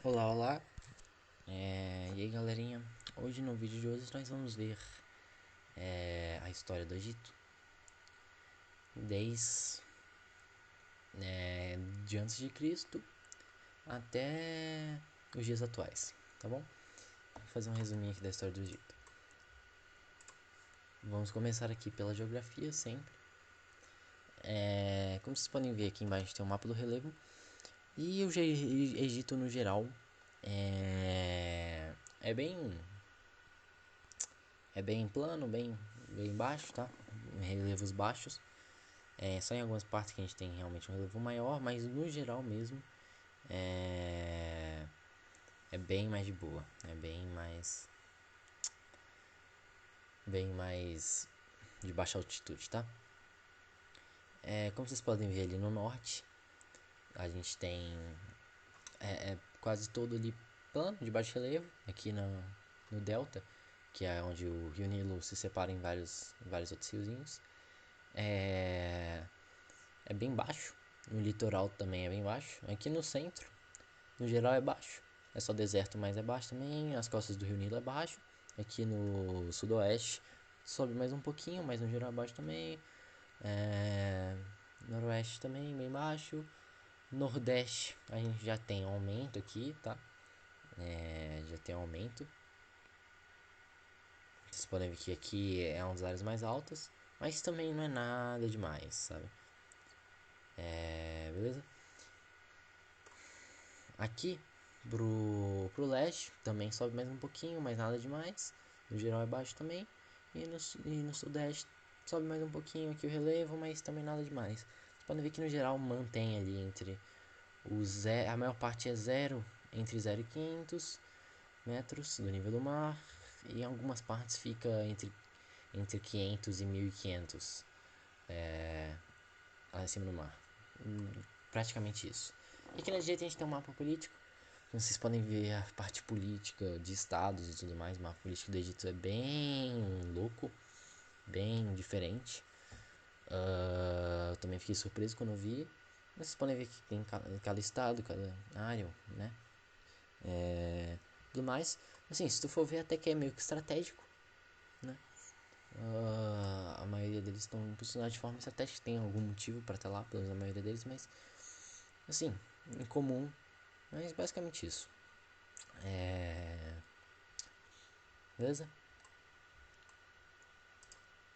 Olá, olá. E aí, galerinha? Hoje no vídeo de hoje nós vamos ver a história do Egito desde de antes de Cristo até os dias atuais, tá bom? Vou fazer um resuminho aqui da história do Egito. Vamos começar aqui pela geografia sempre. Como vocês podem ver aqui embaixo tem o mapa do relevo e o Egito no geral é bem plano, bem baixo, tá? Relevos baixos. Só em algumas partes que a gente tem realmente um relevo maior, mas no geral mesmo é, é bem mais de boa, é bem mais de baixa altitude, tá? Como vocês podem ver ali no norte, a gente tem quase todo ali plano de baixo relevo, aqui no delta, que é onde o Rio Nilo se separa em vários outros riozinhos. É bem baixo, no litoral também é bem baixo, aqui no centro no geral é baixo. É só deserto, mas é baixo também. As costas do Rio Nilo é baixo. Aqui no sudoeste sobe mais um pouquinho, mas no geral é baixo também. Noroeste também bem baixo. Nordeste a gente já tem aumento aqui, tá? Já tem aumento. Vocês podem ver que aqui é uma das áreas mais altas, mas também não é nada demais, sabe? Beleza? Aqui pro leste também sobe mais um pouquinho, mas nada demais. No geral é baixo também. E no sudeste sobe mais um pouquinho aqui o relevo, mas também nada demais. Vocês podem ver que no geral mantém ali entre a maior parte é zero, entre 0 e 500 metros do nível do mar. E em algumas partes fica entre 500 e 1500 acima do mar. Praticamente isso. E aqui na direita a gente tem um mapa político. Vocês podem ver a parte política de estados e tudo mais. O mapa político do Egito é bem louco, bem diferente. Eu também fiquei surpreso quando eu vi. Mas vocês podem ver que tem cada estado, cada área, né? Tudo mais. Assim, se tu for ver, até que é meio que estratégico, né? A maioria deles estão posicionados de forma estratégica. Tem algum motivo para estar lá, pelo menos a maioria deles, mas assim, em comum. Mas basicamente isso. Beleza?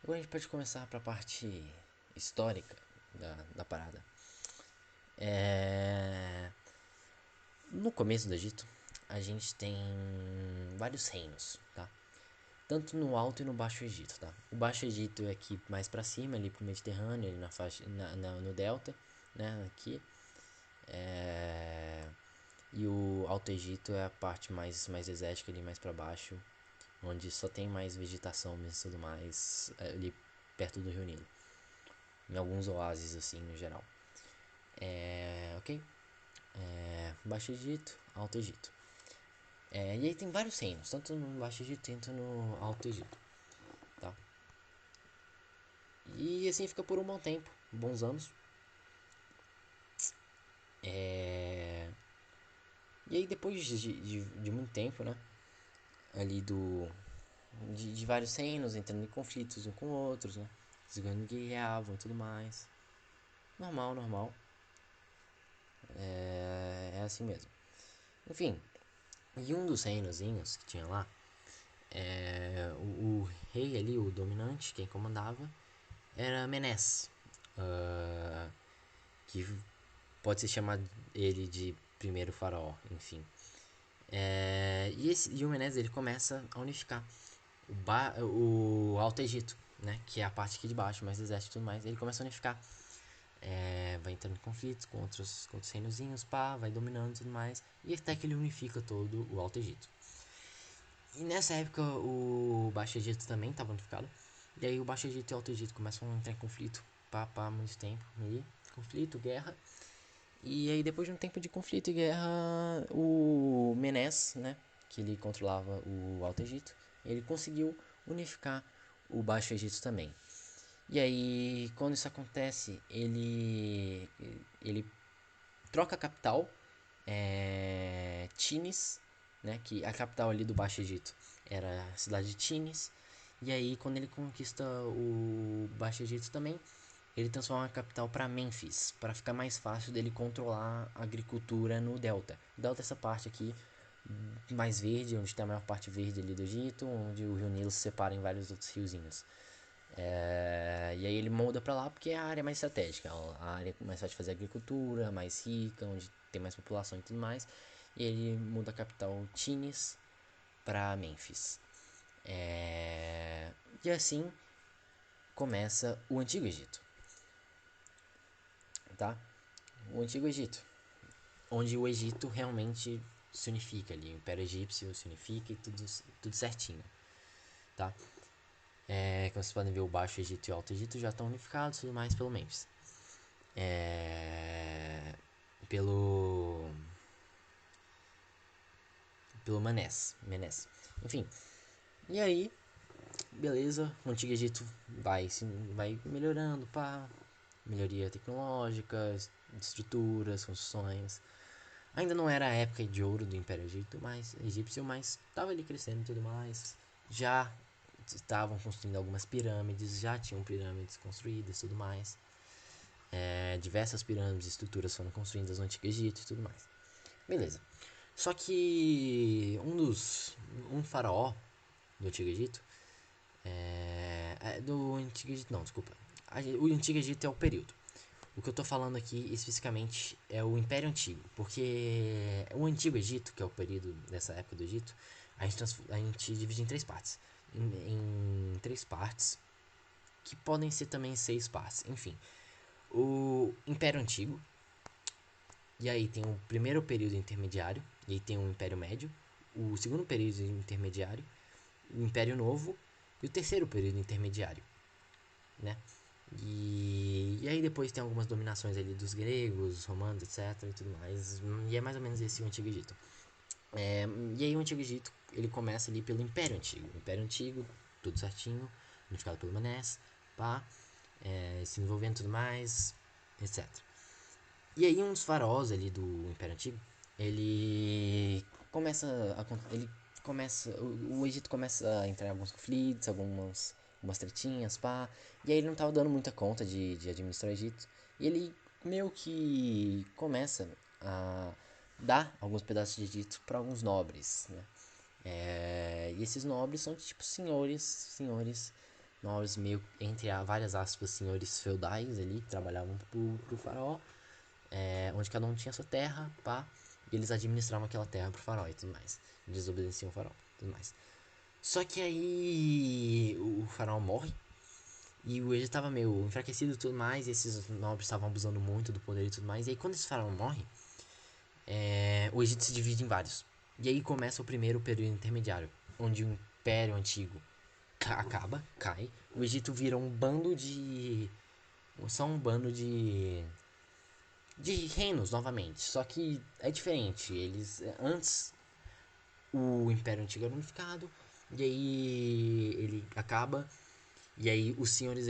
Agora a gente pode começar para a parte histórica da parada. É... No começo do Egito, a gente tem vários reinos, tá? Tanto no Alto e no Baixo Egito, tá? O Baixo Egito é aqui mais para cima, ali pro Mediterrâneo, ali na faixa, no Delta, né? Aqui. E o Alto Egito é a parte mais desértica, ali mais para baixo, onde só tem mais vegetação mesmo e tudo mais, ali perto do Rio Nilo. Em alguns oásis, assim, no geral. Ok? Baixo Egito, Alto Egito. E aí tem vários reinos, tanto no Baixo Egito quanto no Alto Egito, tá? E assim fica por um bom tempo, bons anos. É... E aí depois de muito tempo, né? Ali de vários reinos entrando em conflitos um com outros, né? Os guerreavam e tudo mais. Normal, normal. É assim mesmo. Enfim, e um dos reinozinhos que tinha lá, o rei ali, o dominante, quem comandava, era Menes. ah, que pode ser chamado ele de primeiro faraó, enfim. E o Menes ele começa a unificar o Alto Egito, né, que é a parte aqui de baixo, mais exército e tudo mais. Ele começa a unificar, vai entrando em conflitos com outros reinozinhos, pá, vai dominando e tudo mais, e até que ele unifica todo o Alto Egito. E nessa época o Baixo Egito também estava unificado. E aí o Baixo Egito e o Alto Egito começam a entrar em conflito, pá, muito tempo. E conflito, guerra. E aí depois de um tempo de conflito e guerra, o Menes, né, que ele controlava o Alto Egito, ele conseguiu unificar o Baixo Egito também. E aí, quando isso acontece, ele troca a capital, Tinis, né, que a capital ali do Baixo Egito era a cidade de Tinis. E aí, quando ele conquista o Baixo Egito também, ele transforma a capital para Mênfis, para ficar mais fácil dele controlar a agricultura no delta. O delta é essa parte aqui mais verde, onde tem a maior parte verde ali do Egito, onde o rio Nilo se separa em vários outros riozinhos. E aí ele muda para lá porque é a área mais estratégica, a área mais fácil de fazer agricultura, mais rica, onde tem mais população e tudo mais. E ele muda a capital Tinis para Mênfis. E assim começa o Antigo Egito, tá? O Antigo Egito, onde o Egito realmente se unifica ali, o Império Egípcio se unifica e tudo certinho, tá? Como vocês podem ver, o Baixo Egito e o Alto Egito já estão unificados, tudo mais pelo Mênfis. Pelo Menés. Enfim, e aí, beleza, o Antigo Egito vai melhorando, pá, melhoria tecnológica, estruturas, construções. Ainda não era a época de ouro do Império Egípcio, mas estava ali crescendo e tudo mais. Já estavam construindo algumas pirâmides, já tinham pirâmides construídas e tudo mais. Diversas pirâmides e estruturas foram construídas no Antigo Egito e tudo mais. Beleza. Só que um faraó do Antigo Egito, do Antigo Egito não, desculpa. O Antigo Egito é o período. O que eu tô falando aqui especificamente é o Império Antigo, porque o Antigo Egito, que é o período dessa época do Egito, a gente divide em três partes. Em três partes, que podem ser também 6 partes. Enfim, o Império Antigo, e aí tem o primeiro período intermediário, e aí tem o Império Médio, o segundo período intermediário, o Império Novo e o terceiro período intermediário, né? E aí depois tem algumas dominações ali dos gregos, romanos, etc e tudo mais. E é mais ou menos esse o Antigo Egito. E aí o Antigo Egito, ele começa ali pelo Império Antigo. Império Antigo, tudo certinho, unificado pelo Manés, pá, se envolvendo tudo mais, etc. E aí um dos faraós ali do Império Antigo, ele começa o Egito começa a entrar em alguns conflitos, algumas tretinhas, pá. E aí ele não tava dando muita conta de administrar o Egito. E ele meio que começa a dar alguns pedaços de Egito para alguns nobres, né? E esses nobres são tipo nobres meio, entre várias aspas, senhores feudais ali, que trabalhavam pro faraó, onde cada um tinha sua terra, pá, e eles administravam aquela terra pro faraó e tudo mais. Eles obedeciam o faraó e tudo mais. Só que aí o faraó morre e o Egito tava meio enfraquecido e tudo mais, e esses nobres estavam abusando muito do poder e tudo mais. E aí quando esse faraó morre, o Egito se divide em vários. E aí começa o primeiro período intermediário, onde o Império Antigo cai. O Egito vira um bando de. Só um bando de reinos novamente. Só que é diferente. Antes o Império Antigo era unificado. E aí ele acaba. E aí os senhores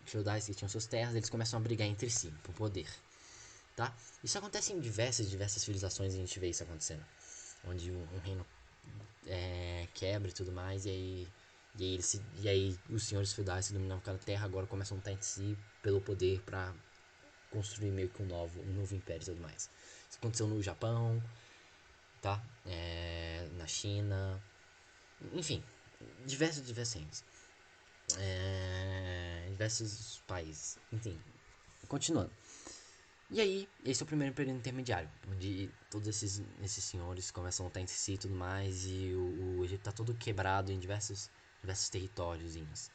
feudais que tinham suas terras, eles começam a brigar entre si por poder. Tá? Isso acontece em diversas civilizações, a gente vê isso acontecendo. Onde um reino quebra e tudo mais. E aí os senhores feudais que dominavam aquela terra agora começam a lutar entre si pelo poder pra construir meio que um novo império e tudo mais. Isso aconteceu no Japão, tá? Na China, enfim, diversos reinos. Diversos países, enfim. Continuando. E aí, esse é o primeiro período intermediário, onde todos esses senhores começam a lutar entre si e tudo mais, e o Egito tá todo quebrado em diversos territóriozinhos.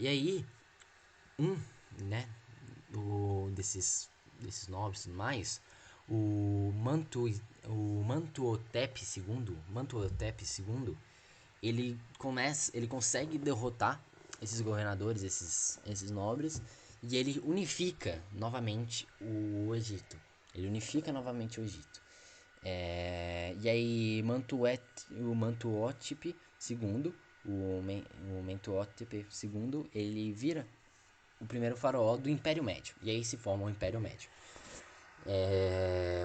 E aí, né, desses nobres e tudo mais, o Mantuhotep II, ele consegue derrotar esses governadores, esses nobres, e ele unifica novamente o Egito. Ele unifica novamente o Egito. E aí o Mentuhotep II, o Mentuhotep II, ele vira o primeiro faraó do Império Médio. E aí se forma o Império Médio.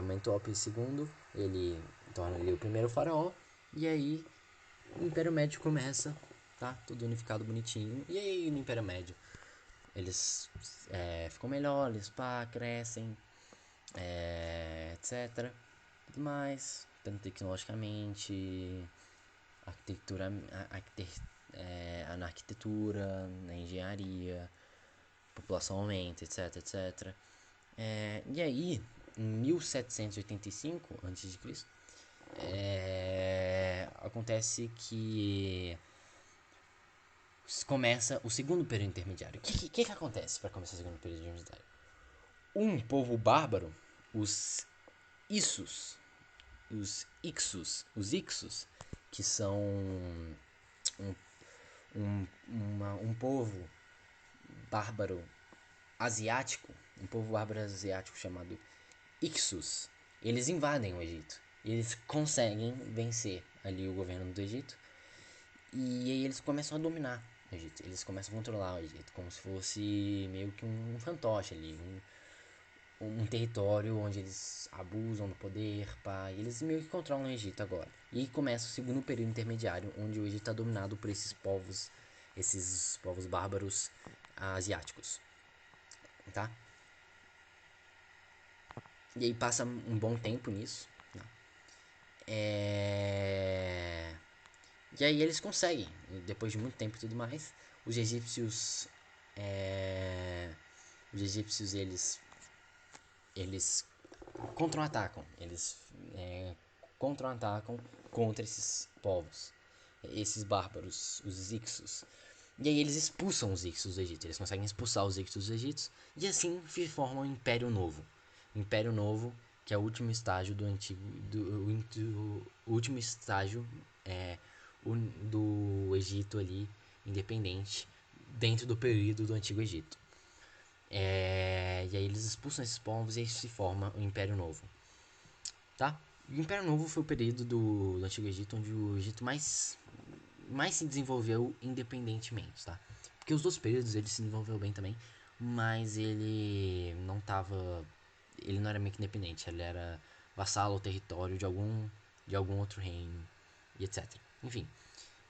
Mentópe II, ele torna ele o primeiro faraó, e aí o Império Médio começa, tá? Tudo unificado, bonitinho. E aí no Império Médio eles ficam melhores, pá, crescem, etc. Tudo mais, tanto tecnologicamente, arquitetura, na arquitetura, na engenharia, população aumenta, etc, etc. E aí, em 1785 a.C., acontece que começa o segundo período intermediário. O que acontece para começar o segundo período intermediário? Um povo bárbaro, os Issus, os Ixos, que são um povo bárbaro asiático, um povo bárbaro asiático chamado Ixus, eles invadem o Egito. E eles conseguem vencer ali o governo do Egito. E aí eles começam a dominar o Egito. Eles começam a controlar o Egito, como se fosse meio que um fantoche ali, um território onde eles abusam do poder, pá, e eles meio que controlam o Egito agora. E aí começa o segundo período intermediário, onde o Egito está dominado por esses povos bárbaros asiáticos, tá? E aí passa um bom tempo nisso, né? E aí eles conseguem, depois de muito tempo e tudo mais, os egípcios, eles contra-atacam, eles contra-atacam contra esses povos, esses bárbaros, os Ixos. E aí eles expulsam os Ixos do Egito, eles conseguem expulsar os Ixos do Egito, e assim se forma um Império Novo. Império Novo, que é o último estágio do antigo, o último estágio do Egito ali, independente, dentro do período do Antigo Egito. E aí eles expulsam esses povos e aí se forma o Império Novo, tá? O Império Novo foi o período do Antigo Egito onde o Egito mais se desenvolveu independentemente, tá? Porque os outros períodos ele se desenvolveu bem também, mas ele não era meio que independente, ele era vassalo ou território de algum outro reino e etc. Enfim,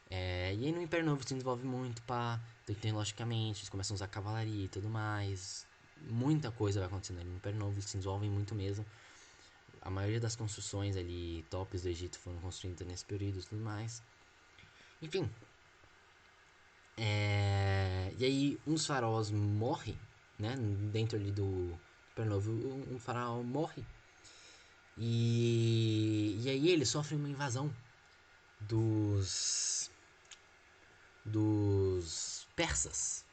e aí no Império Novo se desenvolve muito, pá, tecnologicamente, eles começam a usar cavalaria e tudo mais. Muita coisa vai acontecendo ali no Império Novo, eles se desenvolvem muito mesmo. A maioria das construções ali, tops do Egito, foram construídas nesse período e tudo mais. Enfim. E aí uns faraós morrem, né? Dentro ali do Império Novo, um faraó morre. E aí ele sofre uma invasão dos persas.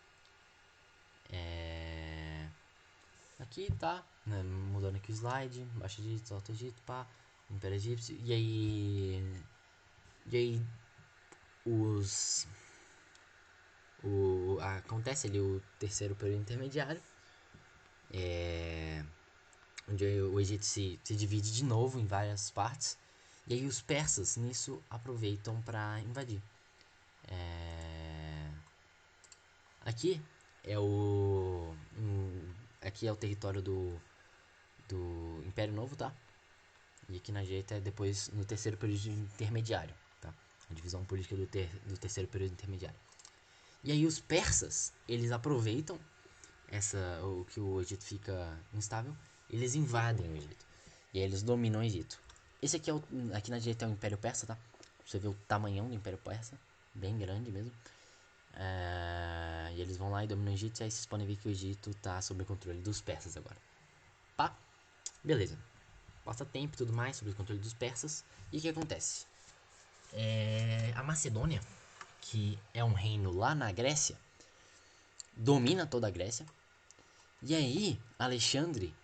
Aqui tá, né, mudando aqui o slide, Baixo Egito, Alto Egito, pá, Império Egípcio. E aí os acontece ali o terceiro período intermediário, onde o Egito se divide de novo em várias partes. E aí os persas nisso aproveitam para invadir. Aqui é aqui é o território do Império Novo, tá? E aqui na direita é depois no terceiro período intermediário, tá? A divisão política do terceiro período intermediário. E aí os persas, eles aproveitam o que o Egito fica instável, eles invadem o Egito. E aí eles dominam o Egito. Esse aqui aqui na direita é o Império Persa, tá? Você vê o tamanhão do Império Persa, bem grande mesmo. E eles vão lá e dominam o Egito, e aí vocês podem ver que o Egito tá sob o controle dos persas agora. Pá, beleza. Passa tempo e tudo mais sobre o controle dos persas. E o que acontece? A Macedônia, que é um reino lá na Grécia, domina toda a Grécia. E aí, Alexandre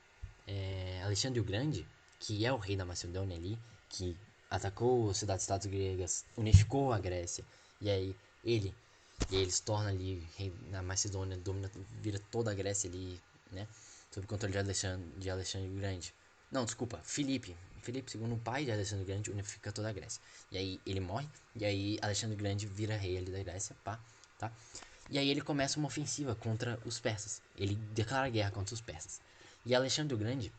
o Grande, que é o rei da Macedônia ali, que atacou as cidades-estados gregas, unificou a Grécia, e aí ele se torna ali rei na Macedônia, vira toda a Grécia ali, né, sob o controle de Alexandre o Grande. Não, desculpa, Filipe II, o pai de Alexandre o Grande, unifica toda a Grécia. E aí ele morre, e aí Alexandre o Grande vira rei ali da Grécia, pá, tá? E aí ele começa uma ofensiva contra os persas. Ele declara guerra contra os persas. E Alexandre o Grande,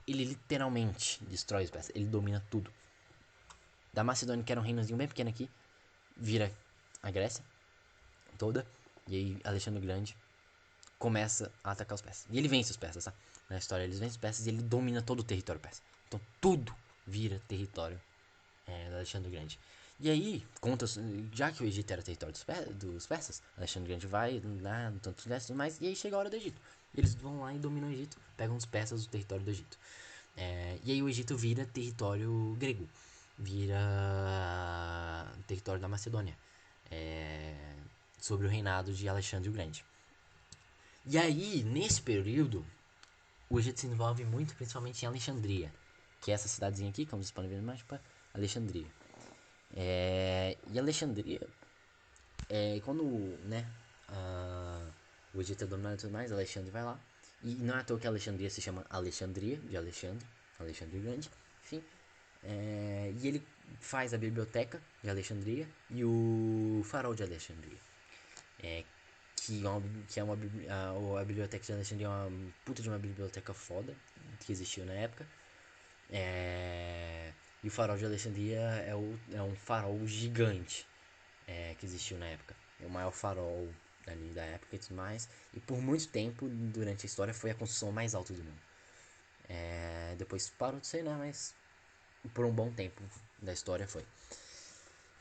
ele literalmente destrói os persas. Ele domina tudo. Da Macedônia, que era um reinozinho bem pequeno aqui, vira a Grécia toda. E aí Alexandre o Grande começa a atacar os persas. E ele vence os persas, tá? Na história eles vencem os persas e ele domina todo o território persa. Então tudo vira território do Alexandre o Grande. E aí, já que o Egito era território dos persas, Alexandre o Grande vai, né, tanto e tudo mais, e aí chega a hora do Egito. Eles vão lá e dominam o Egito, pegam os persas do território do Egito. E aí o Egito vira território grego, vira território da Macedônia, sobre o reinado de Alexandre o Grande. E aí, nesse período, o Egito se envolve muito, principalmente em Alexandria, que é essa cidadezinha aqui, como vocês podem ver mais, Alexandria. E Alexandria, quando, né, o Egito é dominado e tudo mais, Alexandre vai lá. E não é à toa que Alexandria se chama Alexandria, de Alexandre o Grande, enfim. E ele faz a biblioteca de Alexandria e o farol de Alexandria. A biblioteca de Alexandria é uma puta de uma biblioteca foda que existiu na época. E o farol de Alexandria é um farol gigante que existiu na época. É o maior farol ali da época e tudo mais. E por muito tempo, durante a história, foi a construção mais alta do mundo. Depois parou de ser, né? Mas por um bom tempo da história foi.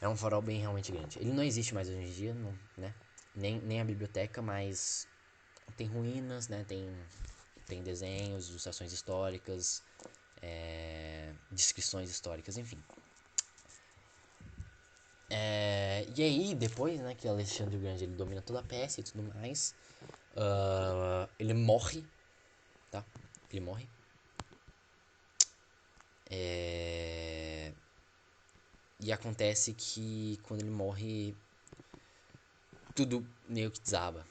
É um farol bem realmente grande. Ele não existe mais hoje em dia, não, né? Nem a biblioteca, mas tem ruínas, né? Tem desenhos, ilustrações históricas, descrições históricas, enfim. E aí, depois, né, que Alexandre o Grande ele domina toda a Pérsia e tudo mais, ele morre, tá? Ele morre. E acontece que quando ele morre, tudo meio que desaba,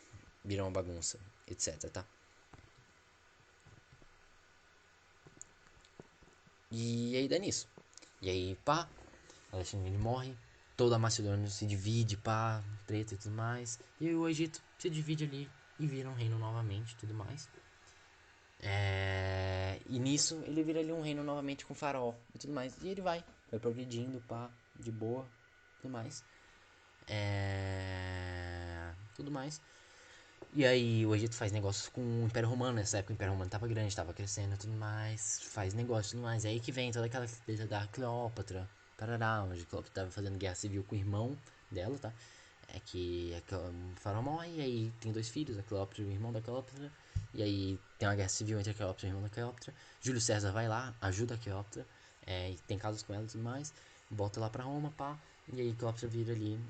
vira uma bagunça, etc, tá? E aí dá nisso. E aí, pá, Alexandre ele morre, toda a Macedônia se divide, pá, treta e tudo mais. E o Egito se divide ali e vira um reino novamente e tudo mais. E nisso ele vira ali um reino novamente com faraó e tudo mais. E ele vai progredindo, pá, de boa, tudo mais. Tudo mais. E aí o Egito faz negócios com o Império Romano. Nessa época o Império Romano tava grande, tava crescendo e tudo mais. Faz negócio e tudo mais. É aí que vem toda aquela treta da Cleópatra, parará, onde a Cleópatra tava fazendo guerra civil com o irmão dela, tá? É que o faraó morre e aí tem dois filhos, a Cleópatra e o irmão da Cleópatra. E aí tem uma guerra civil entre a Cleópatra e o irmão da Cleópatra. Júlio César vai lá, ajuda a Cleópatra, e tem casos com ela e tudo mais. Volta lá pra Roma, pá. E aí Cleópatra vira ali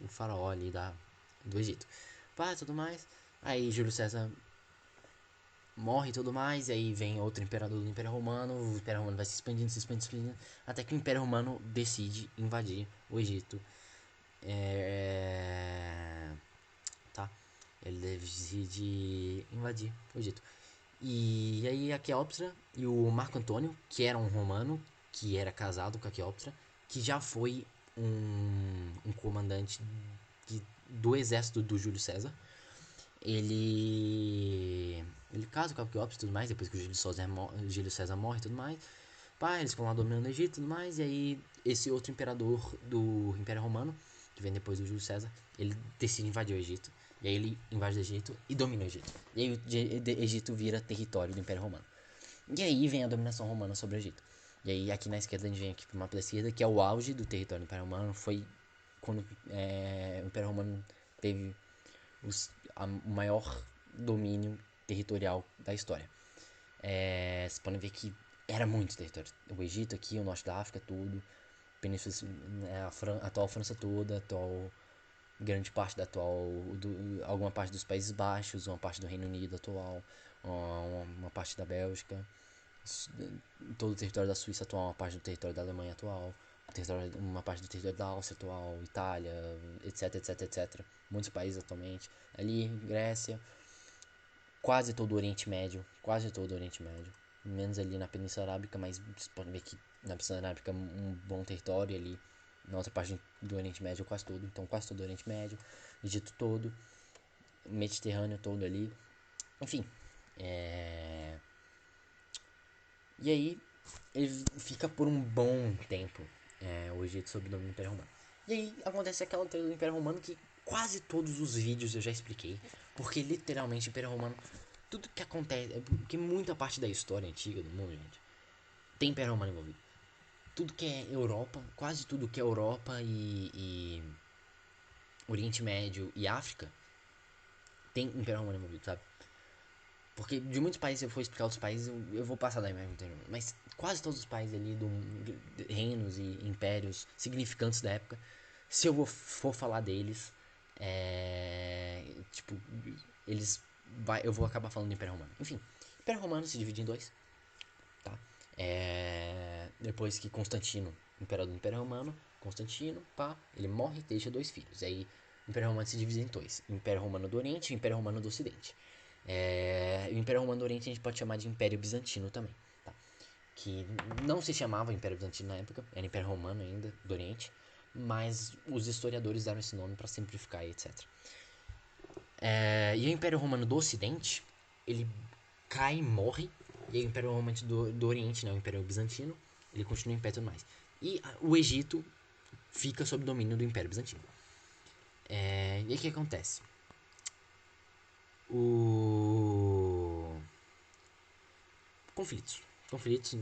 o faraó ali do Egito. Pá, tudo mais. Aí Júlio César morre e tudo mais, e aí vem outro imperador do Império Romano, o Império Romano vai se expandindo, até que o Império Romano decide invadir o Egito. Tá? Ele decide invadir o Egito. E aí a Cleópatra e o Marco Antônio, que era um romano, que era casado com a Cleópatra, que já foi um comandante do exército do Júlio César, ele casa com a Cleópatra e tudo mais, depois que o Júlio César morre e tudo mais. Pá, eles ficam lá dominando o Egito e tudo mais, e aí esse outro imperador do Império Romano, que vem depois do Júlio César, ele decide invadir o Egito. E aí ele invade o Egito e domina o Egito. E aí o Egito vira território do Império Romano. E aí vem a dominação romana sobre o Egito. E aí aqui na esquerda a gente vem aqui pro mapa da esquerda, que é o auge do território do Império Romano. Foi quando o Império Romano teve o maior domínio territorial da história. Vocês podem ver que era muito território. O Egito aqui, o norte da África, tudo. Península, a atual França toda, atual grande parte da atual, alguma parte dos Países Baixos, uma parte do Reino Unido atual, uma parte da Bélgica, todo o território da Suíça atual, uma parte do território da Alemanha atual, uma parte do território da Áustria atual, Itália, etc, etc, etc. Muitos países atualmente. Ali, Grécia, quase todo o Oriente Médio, menos ali na Península Arábica, mas vocês podem ver que na Península Arábica é um bom território ali, na outra parte do Oriente Médio quase todo, então quase todo o Oriente Médio, Egito todo, Mediterrâneo todo ali, enfim, E aí ele fica por um bom tempo, o Egito sob o domínio do Império Romano. E aí acontece aquela treta do Império Romano que quase todos os vídeos eu já expliquei, porque literalmente o Império Romano, tudo que acontece, porque muita parte da história antiga do mundo, gente, tem Império Romano envolvido. Tudo que é Europa, quase tudo que é Europa e Oriente Médio e África tem Império Romano envolvido, sabe? Porque de muitos países, se eu for explicar outros países, eu vou passar da imagem anterior. Mas quase todos os países ali, reinos e impérios significantes da época, se eu for falar deles, tipo, eu vou acabar falando do Império Romano. Enfim, o Império Romano se divide em dois, tá? Depois que Constantino, imperador do Império Romano, Constantino, ele morre e deixa dois filhos. Aí o Império Romano se divide em dois: o Império Romano do Oriente e o Império Romano do Ocidente. O Império Romano do Oriente a gente pode chamar de Império Bizantino também, tá? Que não se chamava Império Bizantino na época, era Império Romano ainda, do Oriente, mas os historiadores deram esse nome para simplificar e etc. E o Império Romano do Ocidente, ele cai e morre, e o Império Romano do Oriente, né, o Império Bizantino, ele continua em pé e tudo mais. E o Egito fica sob domínio do Império Bizantino. E aí o que acontece? Conflitos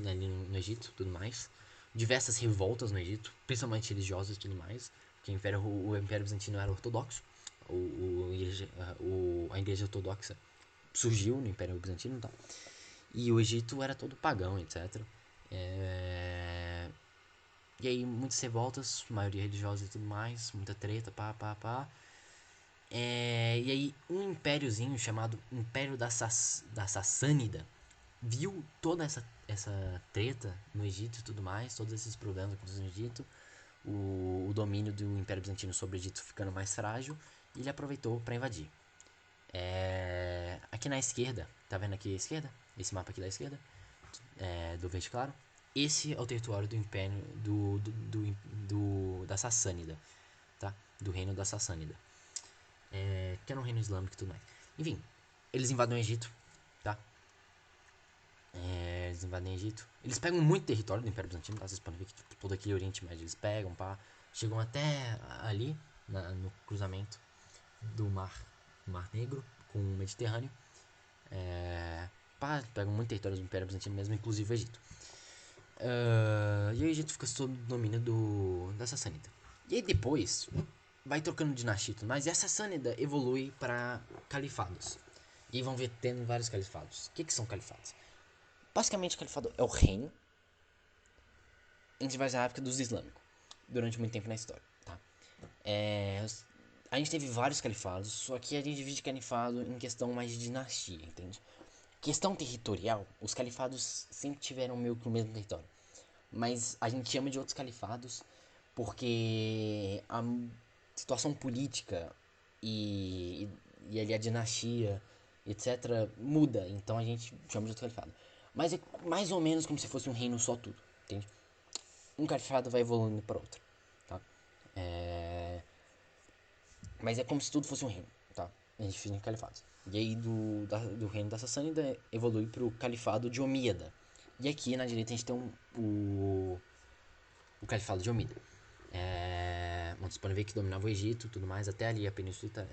ali no Egito, tudo mais. Diversas revoltas no Egito, principalmente religiosas e tudo mais, porque o Império Bizantino era ortodoxo, a igreja ortodoxa surgiu no Império Bizantino, tá? E o Egito era todo pagão, etc. E aí muitas revoltas, maioria religiosa e tudo mais, muita treta, pá. E aí um impériozinho chamado Império da Sassânida viu toda essa treta no Egito e tudo mais, todos esses problemas no Egito, o domínio do Império Bizantino sobre o Egito ficando mais frágil, e ele aproveitou para invadir. Aqui na esquerda, tá vendo aqui à esquerda? Esse mapa aqui da esquerda, do verde claro. Esse é o território do Império da Sassânida, tá? Do reino da Sassânida, que era um reino islâmico e tudo mais. Enfim, eles invadem o Egito, tá? Eles invadem o Egito. Eles pegam muito território do Império Bizantino, tá? Vocês podem ver que tipo, todo aquele Oriente Médio eles pegam, pá. Chegam até ali, no cruzamento do Mar Negro com o Mediterrâneo. Pegam muito território do Império Bizantino mesmo, inclusive o Egito. E o Egito fica sob o domínio da Sassânida. E aí depois vai trocando dinastia, mas a Sassânida evolui para califados. E aí vão ver tendo vários califados. O que são califados? Basicamente, o califado é o reino entre várias épocas dos islâmicos durante muito tempo na história, tá? A gente teve vários califados, só que a gente divide califado em questão mais de dinastia, entende? Questão territorial, os califados sempre tiveram meio que o mesmo território, mas a gente chama de outros califados porque a situação política e, e ali a dinastia, etc., muda, então a gente chama de outro califado. Mas é mais ou menos como se fosse um reino só tudo, entende? Um califado vai evoluindo para outro, tá? Mas é como se tudo fosse um reino, tá? A gente fica em califados. E aí do reino da Sassânida evolui para o califado de Omíada. E aqui na direita a gente tem o califado de Omíada. Vocês podem ver que dominava o Egito e tudo mais, até ali a península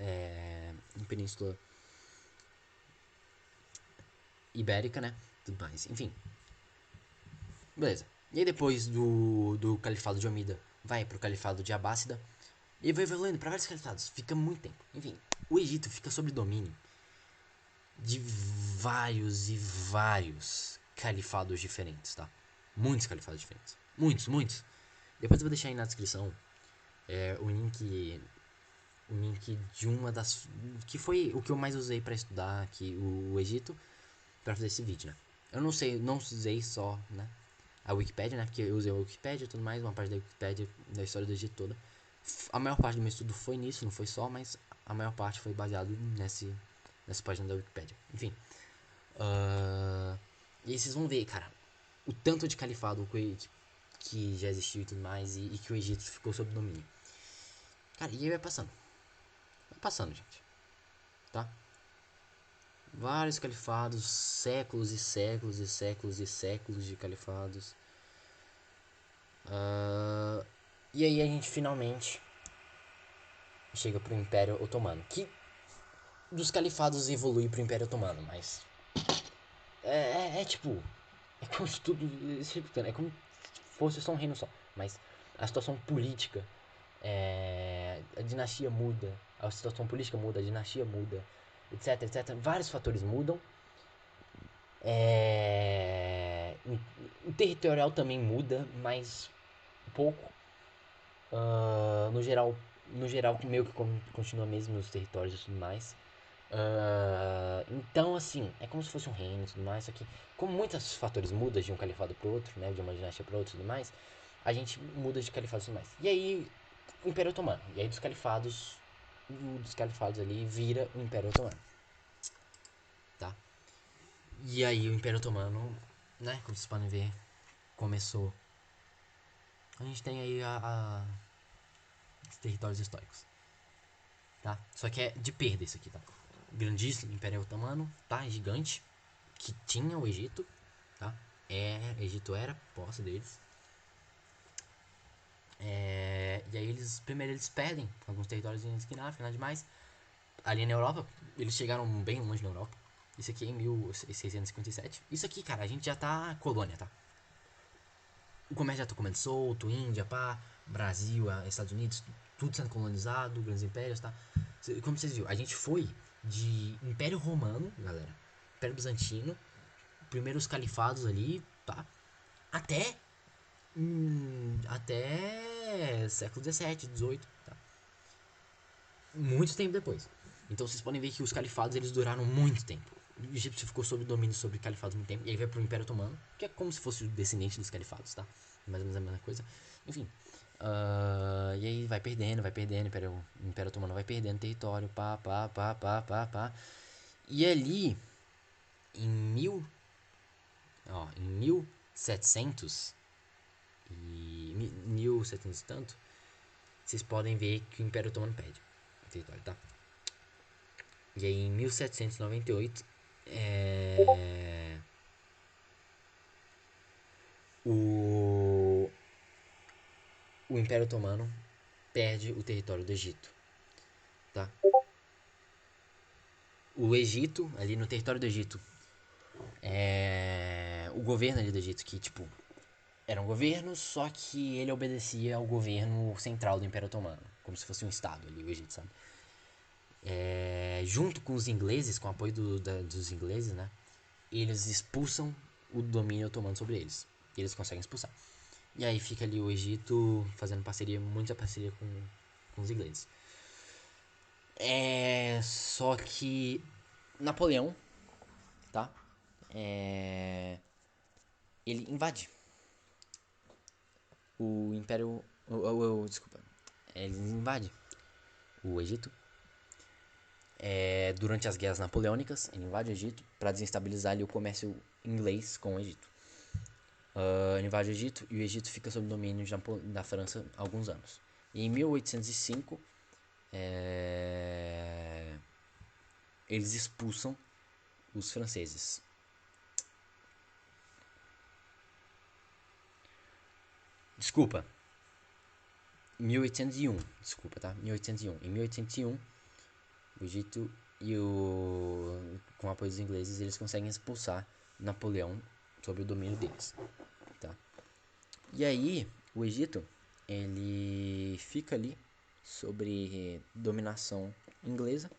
ibérica, né? Tudo mais, enfim. Beleza. E aí depois do califado de Omida vai pro califado de Abássida. E vai evoluindo para vários califados. Fica muito tempo. Enfim, o Egito fica sob domínio de vários e vários califados diferentes, tá? Muitos califados diferentes. Muitos. Depois eu vou deixar aí na descrição o link de uma das... que foi o que eu mais usei para estudar aqui o Egito, para fazer esse vídeo, né? Eu não usei só, né, a Wikipédia, né? Porque eu usei a Wikipédia e tudo mais, uma parte da Wikipédia da história do Egito toda. A maior parte do meu estudo foi nisso, não foi só, mas a maior parte foi baseado nessa página da Wikipédia. Enfim. E aí vocês vão ver, cara, o tanto de califado que já existiu e tudo mais, e que o Egito ficou sob domínio. Cara, e aí vai passando. Vai passando, gente. Tá? Vários califados, séculos e séculos e séculos e séculos de califados. E aí a gente finalmente chega pro Império Otomano, que dos califados evolui pro Império Otomano, mas é tipo, é como se tudo, é como se fosse só um reino só, mas a situação política, a dinastia muda, a situação política muda, a dinastia muda, etc, etc. Vários fatores mudam. O territorial também muda, mas pouco. No geral, meio que continua mesmo os territórios e tudo mais. Então, assim, é como se fosse um reino e tudo mais. Só que, como muitos fatores mudam de um califado para outro, né, de uma dinastia para outra e tudo mais, a gente muda de califado e tudo mais. E aí, o Império Otomano. E aí, dos califados ali vira o Império Otomano. Tá? E aí, o Império Otomano, né, como vocês podem ver, começou. A gente tem aí os territórios históricos. Tá? Só que é de perda isso aqui, tá? Grandíssimo Império Otomano, tá? Gigante. Que tinha o Egito, tá? Egito era posse deles. E aí primeiro eles perdem alguns territórios em Esquináfrica, nada demais. Ali na Europa, eles chegaram bem longe na Europa. Isso aqui é em 1657. Isso aqui, cara, a gente já tá colônia, tá? O comércio já tá comendo solto, Índia, pá, Brasil, Estados Unidos, tudo sendo colonizado, grandes impérios, tá? Como vocês viram, a gente foi de Império Romano, galera, Império Bizantino, primeiros califados ali, tá? Até século XVII, XVIII, tá? Muito tempo depois. Então vocês podem ver que os califados eles duraram muito tempo. O Egito ficou sob domínio sobre califados muito tempo. E aí vai pro Império Otomano, que é como se fosse o descendente dos califados, tá? Mais ou menos a mesma coisa. Enfim. E aí vai perdendo, o Império Otomano vai perdendo território, pá, pá, pá, pá, pá, pá. E ali, em em 1700 e 1700 e tanto, vocês podem ver que o Império Otomano perde o território, tá? E aí em 1798 o, o Império Otomano perde o território do Egito, tá? O Egito, ali no território do Egito, o governo ali do Egito, que tipo, era um governo, só que ele obedecia ao governo central do Império Otomano, como se fosse um estado ali, o Egito, sabe? Junto com os ingleses, com o apoio dos ingleses, né? Eles expulsam o domínio otomano sobre eles. E eles conseguem expulsar. E aí fica ali o Egito fazendo muita parceria com os ingleses. Só que Napoleão, tá? Ele invade o Império. Desculpa. Ele invade o Egito. Durante as guerras napoleônicas, ele invade o Egito para desestabilizar ali o comércio inglês com o Egito. Ele invade o Egito e o Egito fica sob domínio da França há alguns anos. E em 1805, eles expulsam os franceses. Desculpa, 1801, desculpa, tá? 1801. Em 1801, o Egito com o apoio dos ingleses, eles conseguem expulsar Napoleão sob o domínio deles, tá? E aí, o Egito, ele fica ali sobre dominação inglesa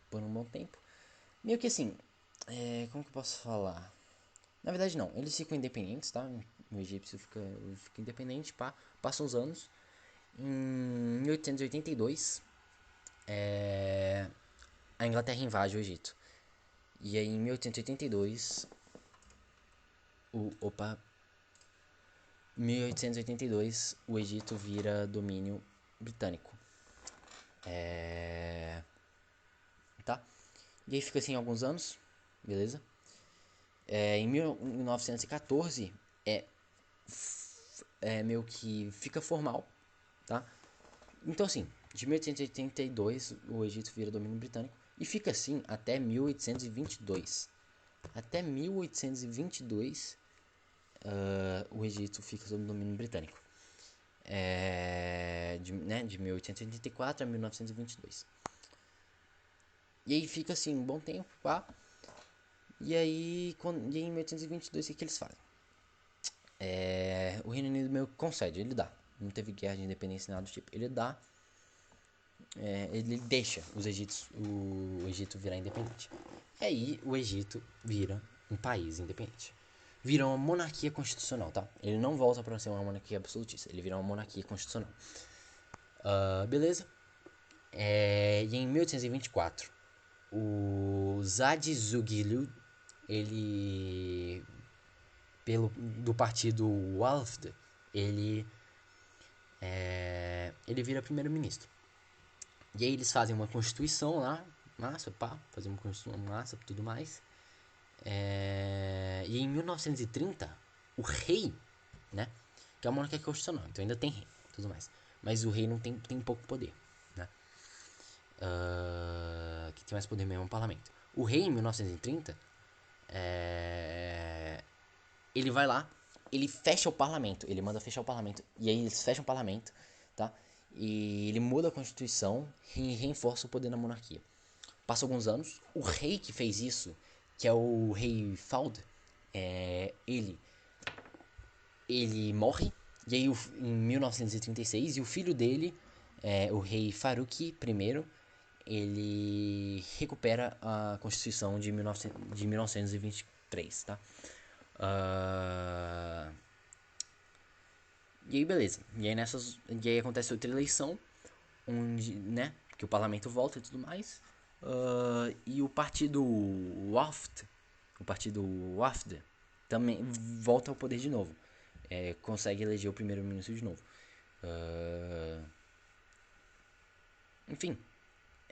por um bom tempo. Meio que assim, como que eu posso falar? Na verdade não, eles ficam independentes, tá? O egípcio fica independente, pá, passam os anos. Em 1882, a Inglaterra invade o Egito. E aí em 1882, opa, 1882 o Egito vira domínio britânico. Tá? E aí fica assim alguns anos, beleza? Em 1914 meio que fica formal, tá? Então assim, De 1882, o Egito vira domínio britânico e fica assim até 1822. Até 1822, o Egito fica sob domínio britânico. De 1884 a 1922. E aí fica assim um bom tempo, pá. E aí em 1822 o que eles fazem? O Reino Unido meio que concede, ele dá. Não teve guerra de independência nada do tipo. Ele dá. Ele deixa o Egito virar independente. E aí o Egito vira um país independente. Vira uma monarquia constitucional, tá? Ele não volta para ser uma monarquia absolutista. Ele vira uma monarquia constitucional. Beleza? E em 1824, o Zad Zugilo, ele do partido Wafd, ele vira primeiro-ministro. E aí eles fazem uma constituição lá, massa, pá, fazem uma constituição massa, tudo mais. E em 1930, o rei, né, que é uma monarquia constitucional, então ainda tem rei, tudo mais. Mas o rei não tem pouco poder, né? Que tem mais poder mesmo no parlamento. O rei, em 1930, ele vai lá, ele fecha o parlamento, ele manda fechar o parlamento, e aí eles fecham o parlamento, tá? E ele muda a constituição e reforça o poder da monarquia. Passa alguns anos, o rei que fez isso, que é o rei Faud, ele morre, e aí em 1936, e o filho dele, o rei Farouk I, ele recupera a Constituição de 1923, tá? E aí beleza. E aí acontece outra eleição, onde, né, que o parlamento volta e tudo mais. E o partido Wafd também volta ao poder de novo. Consegue eleger o primeiro-ministro de novo. Enfim.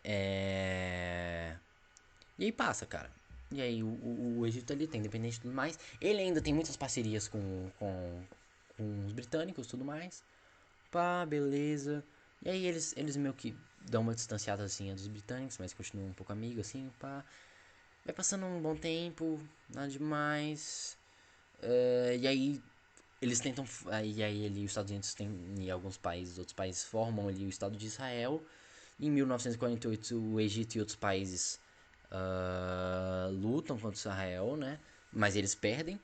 E aí passa, cara. E aí o Egito ali tem independente e tudo mais. Ele ainda tem muitas parcerias com os britânicos e tudo mais. Pá, beleza. E aí eles meio que dão uma distanciada assim dos britânicos, mas continuam um pouco amigos assim, pá. Vai passando um bom tempo, nada demais. E aí eles tentam. E aí ali os Estados Unidos tem, e alguns países, outros países formam ali o Estado de Israel. Em 1948 o Egito e outros países lutam contra Israel, né? Mas eles perdem.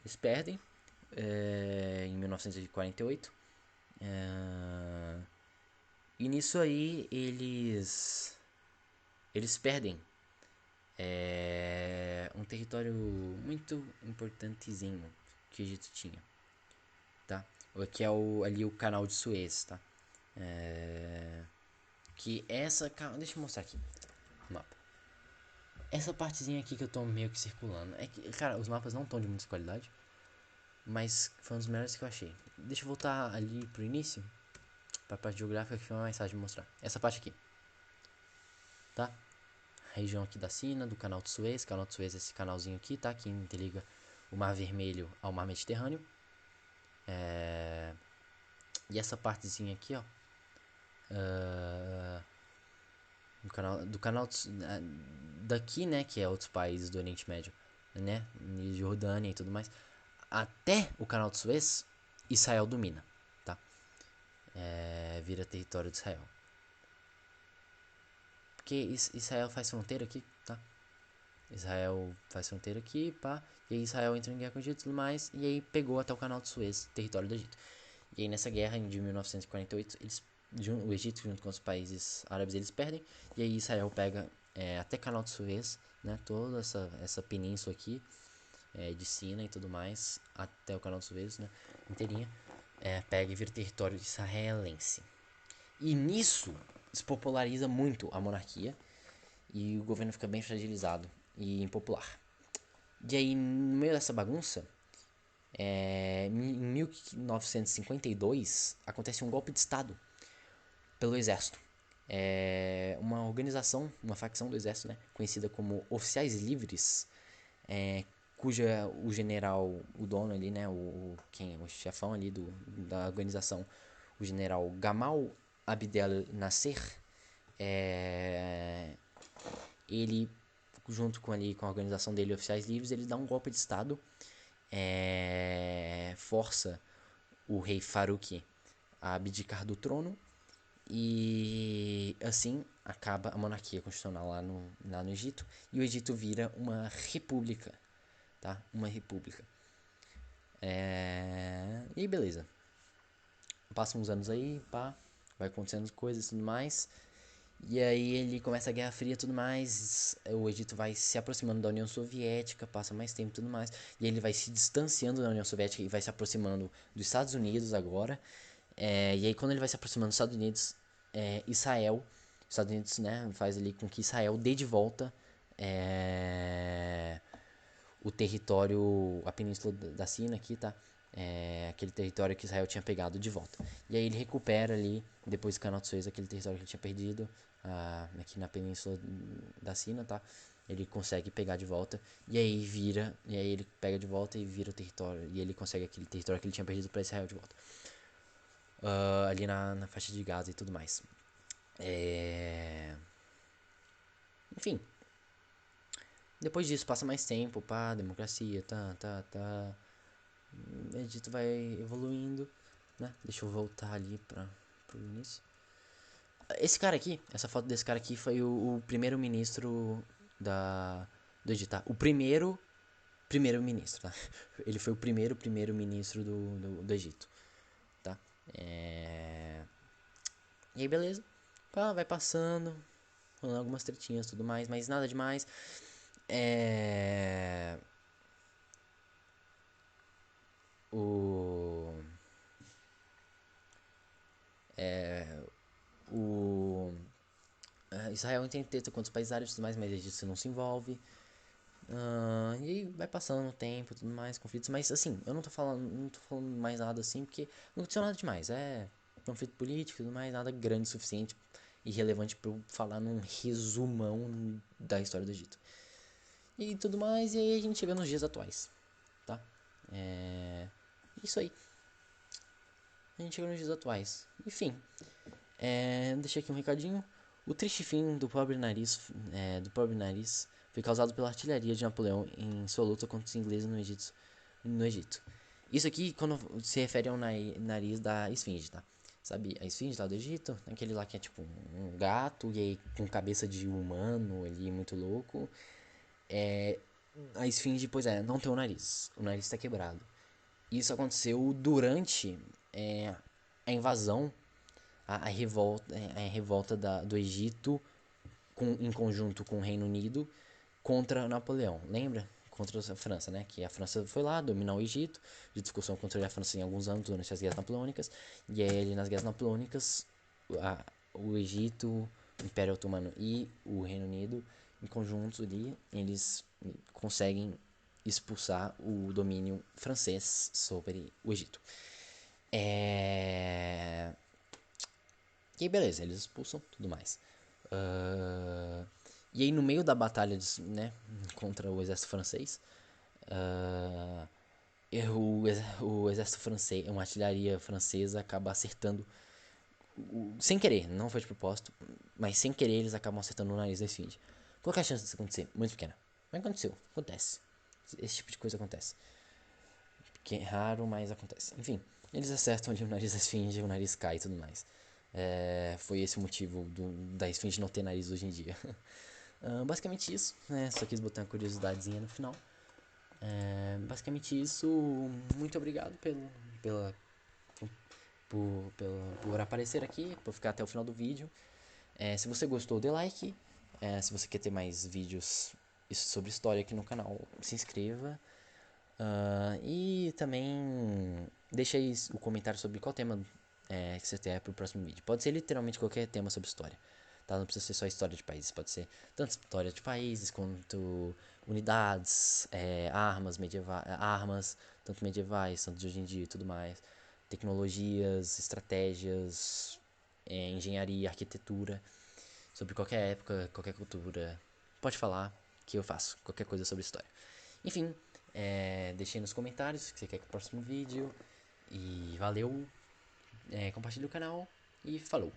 Eles perdem. Em 1948. E nisso aí eles perdem um território muito importantezinho que o Egito tinha, tá? Que é ali o canal de Suez, tá? Que essa, deixa eu mostrar aqui o mapa. Essa partezinha aqui que eu tô meio que circulando, é que, cara, os mapas não estão de muita qualidade, mas foi um dos melhores que eu achei. Deixa eu voltar ali pro início, pra parte geográfica, que foi mais fácil de mostrar. Essa parte aqui, tá? A região aqui da Sina, do canal de Suez. Canal de Suez é esse canalzinho aqui, tá? Que interliga o Mar Vermelho ao Mar Mediterrâneo. E essa partezinha aqui, ó, do canal daqui, né, que é outros países do Oriente Médio, né, Jordânia e tudo mais, até o canal de Suez, Israel domina, tá? Vira território de Israel. Porque Israel faz fronteira aqui, tá? Israel faz fronteira aqui, pá. E aí Israel entra em guerra com o Egito e tudo mais. E aí pegou até o canal de Suez, território do Egito. E aí nessa guerra de 1948, o Egito junto com os países árabes eles perdem. E aí Israel pega até canal de Suez, né? Toda essa península aqui, de Sina e tudo mais, até o canal de Suez, né? Inteirinha. Pega e vira território israelense. E nisso despopulariza muito a monarquia. E o governo fica bem fragilizado e impopular. E aí, no meio dessa bagunça, em 1952, acontece um golpe de Estado pelo Exército. Uma organização, uma facção do Exército, né, conhecida como Oficiais Livres, cuja o general, o dono ali, né, o chefão ali da organização, o general Gamal Abdel Nasser, ele, junto com, ali, com a organização dele, Oficiais Livres, ele dá um golpe de estado, força o rei Farouk a abdicar do trono, e assim acaba a monarquia constitucional lá no Egito, e o Egito vira uma república, tá? Uma república. E beleza. Passam uns anos aí, pá, vai acontecendo coisas e tudo mais. E aí ele começa a Guerra Fria e tudo mais. O Egito vai se aproximando da União Soviética, passa mais tempo e tudo mais. E ele vai se distanciando da União Soviética e vai se aproximando dos Estados Unidos agora. E aí quando ele vai se aproximando dos Estados Unidos, Israel, os Estados Unidos, né, faz ali com que Israel dê de volta o território, a Península da Sina aqui, tá? Aquele território que Israel tinha pegado de volta. E aí ele recupera ali, depois do Canal de Suez, aquele território que ele tinha perdido aqui na Península da Sina, tá? Ele consegue pegar de volta e aí ele pega de volta e vira o território, e ele consegue aquele território que ele tinha perdido para Israel de volta. Ali na faixa de Gaza e tudo mais. Enfim, depois disso passa mais tempo, pá, democracia, tá. O Egito vai evoluindo, né? Deixa eu voltar ali pro início. Esse cara aqui, essa foto desse cara aqui foi o primeiro-ministro do Egito, tá? O primeiro-ministro, tá? Ele foi o primeiro-ministro do Egito, tá? E aí, beleza. Pá, vai passando, rolando algumas tretinhas e tudo mais, mas nada demais. O o Israel tem treta com os países árabes e tudo mais, mas Egito não se envolve. E aí vai passando o tempo e tudo mais, conflitos, mas assim, eu não tô falando mais nada assim, porque não aconteceu nada demais. Conflito político e tudo mais, nada grande o suficiente e relevante pra eu falar num resumão da história do Egito. E tudo mais, e aí a gente chega nos dias atuais, tá? Isso aí. A gente chega nos dias atuais. Enfim, deixei aqui um recadinho. O triste fim do pobre nariz foi causado pela artilharia de Napoleão em sua luta contra os ingleses no Egito. Isso aqui quando se refere ao nariz da esfinge, tá? Sabe a esfinge lá do Egito? Aquele lá que é tipo um gato e aí com cabeça de humano ali, muito louco. A esfinge, pois não tem o nariz. O nariz está quebrado. Isso aconteceu durante a invasão, a revolta do Egito em conjunto com o Reino Unido contra Napoleão. Lembra? Contra a França, né? Que a França foi lá dominar o Egito. O Egito ficou sob controle da França em alguns anos durante as guerras napoleônicas. E aí, nas guerras napoleônicas, o Egito, o Império Otomano e o Reino Unido, em conjunto ali, eles conseguem expulsar o domínio francês sobre o Egito. E aí, beleza, eles expulsam tudo mais. E aí, no meio da batalha, né, contra o exército francês, o exército francês, uma artilharia francesa acaba acertando, sem querer, não foi de propósito, mas sem querer eles acabam acertando o nariz da esfinge. Qual que é a chance disso acontecer? Muito pequena. Mas aconteceu, acontece. Esse tipo de coisa acontece. Que é raro, mas acontece. Enfim, eles acertam ali o nariz da esfinge, o nariz cai e tudo mais. Foi esse o motivo da esfinge não ter nariz hoje em dia. Basicamente isso, né? Só quis botar uma curiosidadezinha no final. Basicamente isso. Muito obrigado por aparecer aqui, por ficar até o final do vídeo. Se você gostou, dê like. Se você quer ter mais vídeos sobre história aqui no canal, se inscreva. E também deixa aí o comentário sobre qual tema que você quer pro próximo vídeo. Pode ser literalmente qualquer tema sobre história. Tá? Não precisa ser só história de países. Pode ser tanto história de países quanto unidades, armas, tanto medievais, tanto de hoje em dia e tudo mais. Tecnologias, estratégias, engenharia, arquitetura. Sobre qualquer época, qualquer cultura. Pode falar que eu faço qualquer coisa sobre história. Enfim, deixei nos comentários o que você quer que o próximo vídeo. E valeu, compartilhe o canal e falou!